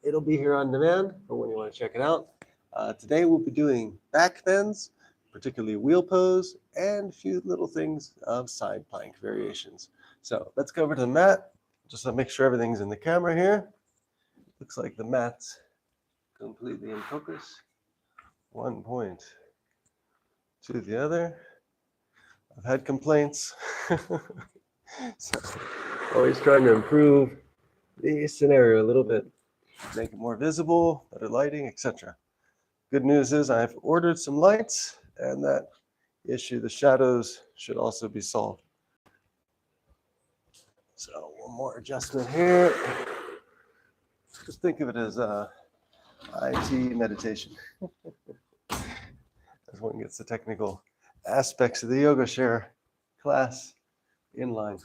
it'll be here on demand for when you want to check it out. Today we'll be doing back bends, particularly wheel pose, and a few little things of side plank variations. So let's go over to the mat, just to make sure everything's in the camera here. Looks like the mat's completely in focus. One point to the other. I've had complaints. So always trying to improve the scenario a little bit, make it more visible, better lighting, etc. Good news is I've ordered some lights, and that issue, the shadows, should also be solved. So one more adjustment here. Just think of it as IT meditation, as one gets the technical aspects of the Yoga Share class in line.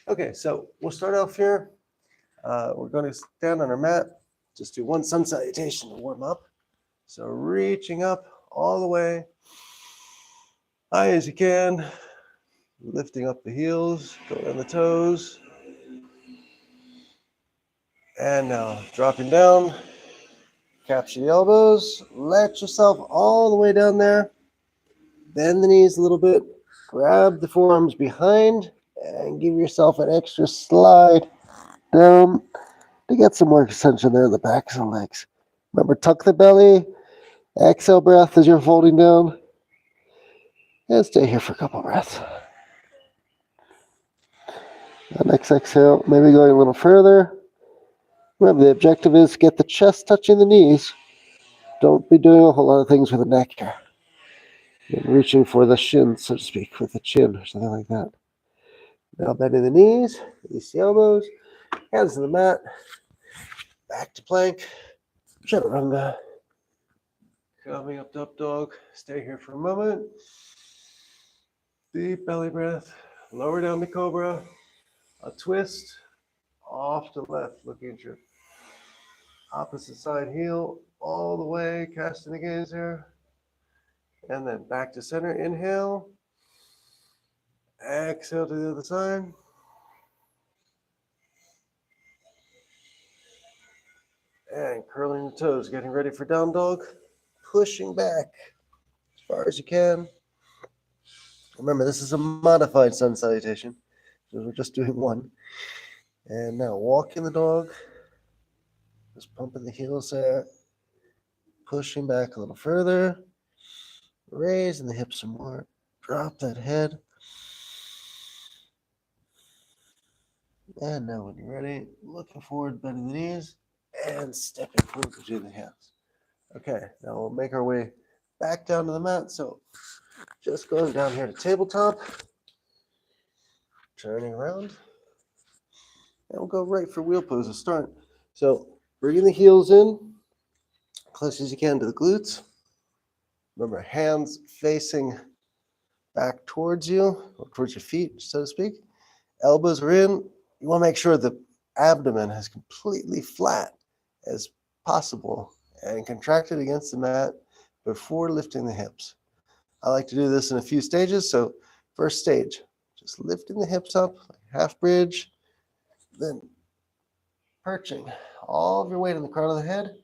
Okay, so we'll start off here. We're going to stand on our mat, just do one sun salutation to warm up. So reaching up all the way, high as you can, lifting up the heels, going on the toes. And now dropping down, capture the elbows, let yourself all the way down there, bend the knees a little bit, grab the forearms behind, and give yourself an extra slide down to get some more extension there in the backs of the legs. Remember, tuck the belly, exhale breath as you're folding down, and stay here for a couple breaths. Next exhale, maybe going a little further. Remember, the objective is get the chest touching the knees. Don't be doing a whole lot of things with the neck here. You're reaching for the shin, so to speak, with the chin or something like that. Now bending the knees, release the elbows, hands to the mat, back to plank, chaturanga. Coming up to up dog, stay here for a moment. Deep belly breath, lower down to cobra, a twist, off to the left, looking at your opposite side heel, all the way, casting the gaze here. And then back to center, inhale. Exhale to the other side. And curling the toes, getting ready for down dog. Pushing back as far as you can. Remember, this is a modified sun salutation, so we're just doing one. And now walking the dog. Just pumping the heels there. Pushing back a little further. Raising the hips some more. Drop that head. And now when you're ready, looking forward, bending the knees, and stepping forward between the hands. Okay, now we'll make our way back down to the mat. So just going down here to tabletop, turning around, and we'll go right for wheel pose to start. So bringing the heels in, close as you can to the glutes. Remember, hands facing back towards you, or towards your feet, so to speak. Elbows are in. You want to make sure the abdomen is completely flat as possible and contracted against the mat before lifting the hips. I like to do this in a few stages. So first stage, just lifting the hips up, like half bridge, then perching all of your weight on the crown of the head.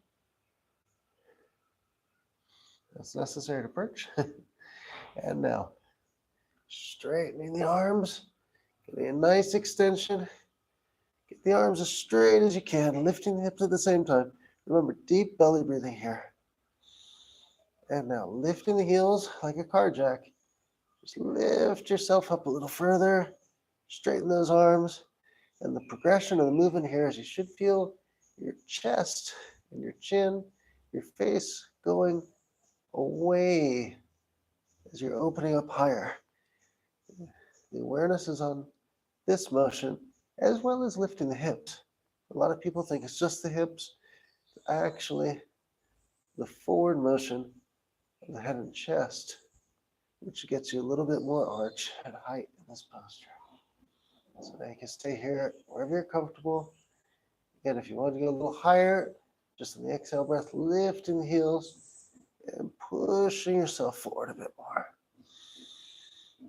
That's necessary to perch. And now, straightening the arms, getting a nice extension. Get the arms as straight as you can, lifting the hips at the same time. Remember, deep belly breathing here. And now lifting the heels like a car jack. Just lift yourself up a little further. Straighten those arms. And the progression of the movement here is you should feel your chest and your chin, your face going away as you're opening up higher. The awareness is on this motion as well as lifting the hips. A lot of people think it's just the hips. Actually, the forward motion of the head and chest, which gets you a little bit more arch and height in this posture. So now you can stay here wherever you're comfortable. Again, if you want to go a little higher, just in the exhale breath, lifting the heels and pushing yourself forward a bit more.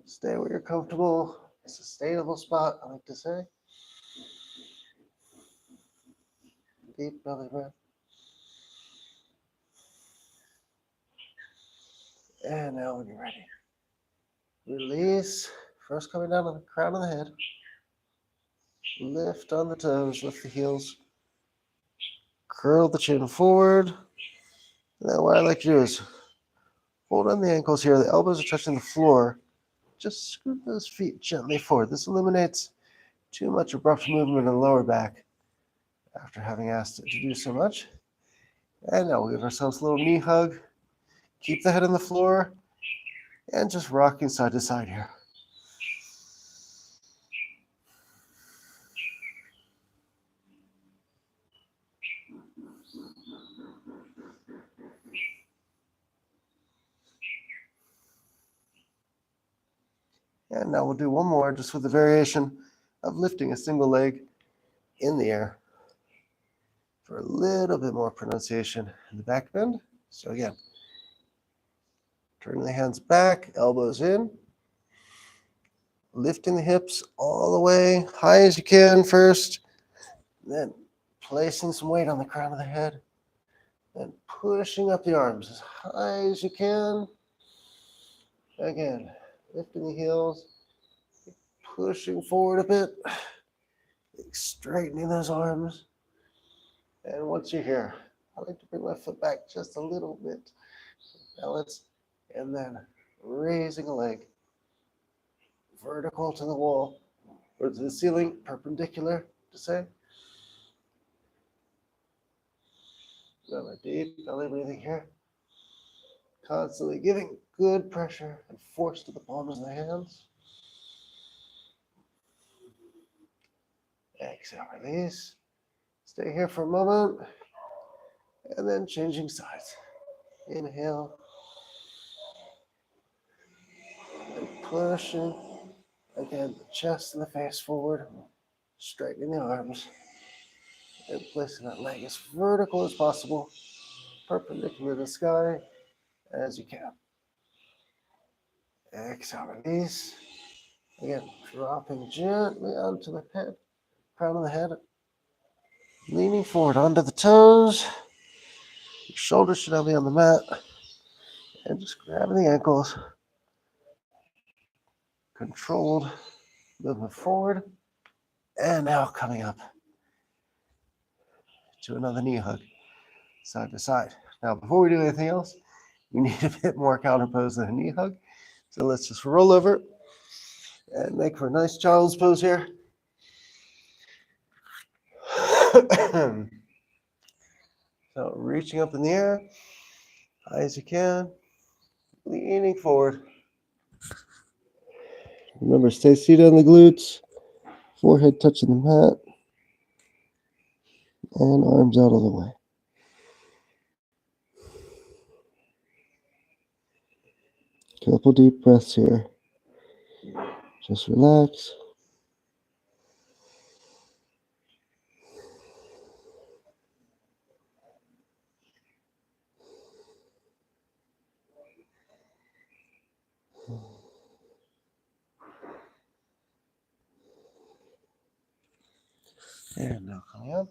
Stay where you're comfortable. Sustainable spot, I like to say. Deep belly breath. And now when you're ready, release. First coming down on the crown of the head. Lift on the toes, lift the heels. Curl the chin forward. Now what I like to do is hold on the ankles here. The elbows are touching the floor. Just scoot those feet gently forward. This eliminates too much abrupt movement in the lower back after having asked it to do so much. And now we'll give ourselves a little knee hug. Keep the head on the floor and just rocking side to side here. And now we'll do one more just with the variation of lifting a single leg in the air for a little bit more pronunciation in the back bend. So again, turning the hands back, elbows in, lifting the hips all the way high as you can first, then placing some weight on the crown of the head, and pushing up the arms as high as you can. Again, lifting the heels, pushing forward a bit, straightening those arms. And once you're here, I like to bring my foot back just a little bit, balance, and then raising a leg vertical to the wall or to the ceiling, perpendicular to say. Another deep belly breathing here. Constantly giving good pressure and force to the palms of the hands. Exhale, release. Stay here for a moment. And then changing sides. Inhale. And pushing. Again, the chest and the face forward. Straightening the arms. And placing that leg as vertical as possible. Perpendicular to the sky as you can. Exhale, release. Again, dropping gently onto the head, crown of the head. Leaning forward onto the toes. Your shoulders should now be on the mat. And just grabbing the ankles. Controlled movement forward. And now coming up to another knee hug, side to side. Now, before we do anything else, we need a bit more counter pose than a knee hug. So let's just roll over and make for a nice child's pose here. So reaching up in the air, high as you can, leaning forward. Remember, stay seated on the glutes, forehead touching the mat, and arms out of the way. Couple deep breaths here. Just relax. And now coming up.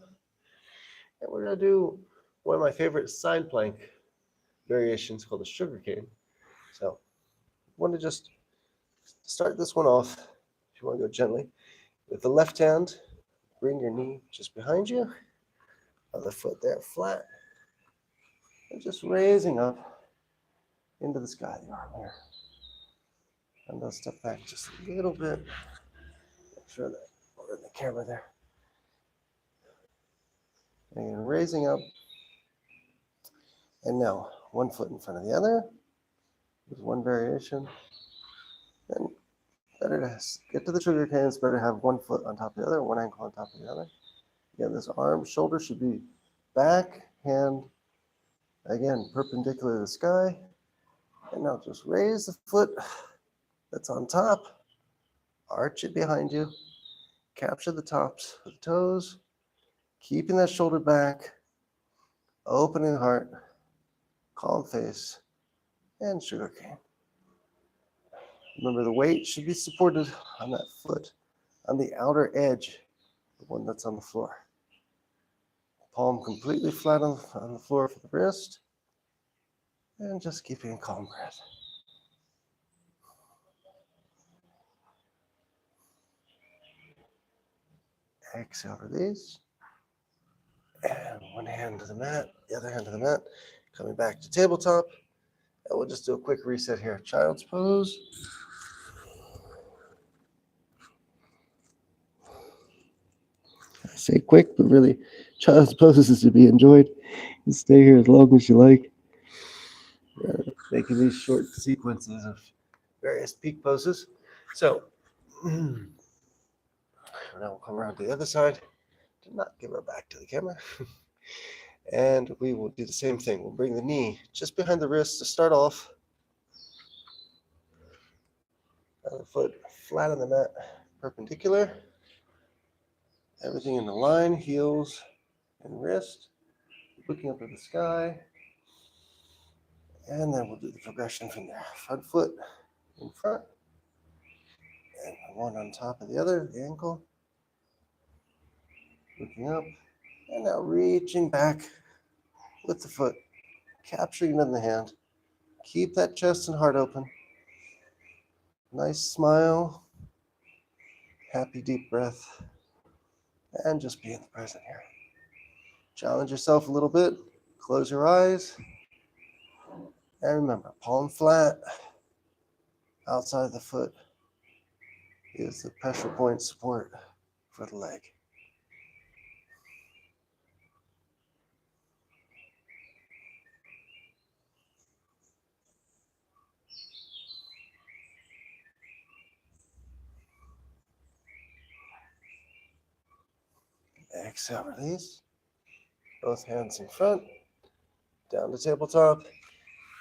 And we're going to do one of my favorite side plank variations called the sugar cane. So I want to just start this one off, if you want to go gently. With the left hand, bring your knee just behind you. Other foot there, flat. And just raising up into the sky, the arm here. And I'll step back just a little bit. Make sure that we're in the camera there. And raising up. And now, one foot in front of the other. There's one variation. And better to get to the sugar cane, it's better to have one foot on top of the other, one ankle on top of the other. Again, this arm, shoulder should be back, hand, again, perpendicular to the sky. And now just raise the foot that's on top, arch it behind you, capture the tops of the toes, keeping that shoulder back, opening heart, calm face, and sugar cane. Remember, the weight should be supported on that foot, on the outer edge, the one that's on the floor. Palm completely flat on the floor for the wrist, and just keeping a calm breath. Exhale, release. And one hand to the mat, the other hand to the mat. Coming back to tabletop. And we'll just do a quick reset here. Child's pose. I say quick, but really, child's pose is to be enjoyed. You stay here as long as you like. Making these short sequences of various peak poses. So now we'll come around to the other side. Do not give our back to the camera. And we will do the same thing. We'll bring the knee just behind the wrist to start off. Other foot flat on the mat, perpendicular. Everything in the line, heels and wrist. Looking up at the sky. And then we'll do the progression from there. Front foot in front. And one on top of the other, the ankle. Looking up. And now reaching back with the foot. Capturing it in the hand. Keep that chest and heart open. Nice smile. Happy deep breath. And just be in the present here. Challenge yourself a little bit. Close your eyes. And remember, palm flat. Outside the foot is the pressure point support for the leg. Exhale, release. Both hands in front. Down to tabletop.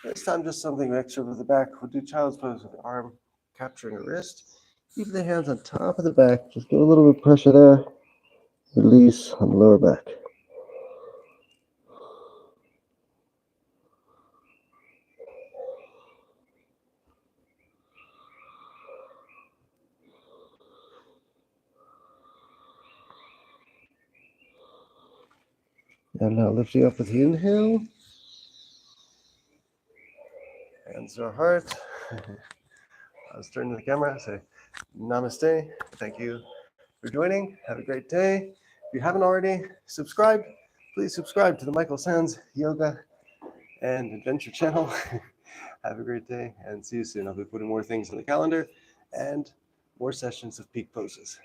This time just something extra with the back. We'll do child's pose with the arm capturing a wrist. Keep the hands on top of the back. Just give a little bit of pressure there. Release on the lower back. And now lifting up with the inhale. Hands to our heart. I was turning to the camera. Say namaste. Thank you for joining. Have a great day. If you haven't already subscribed, please subscribe to the Michael Sands Yoga and Adventure channel. Have a great day and see you soon. I'll be putting more things in the calendar and more sessions of peak poses.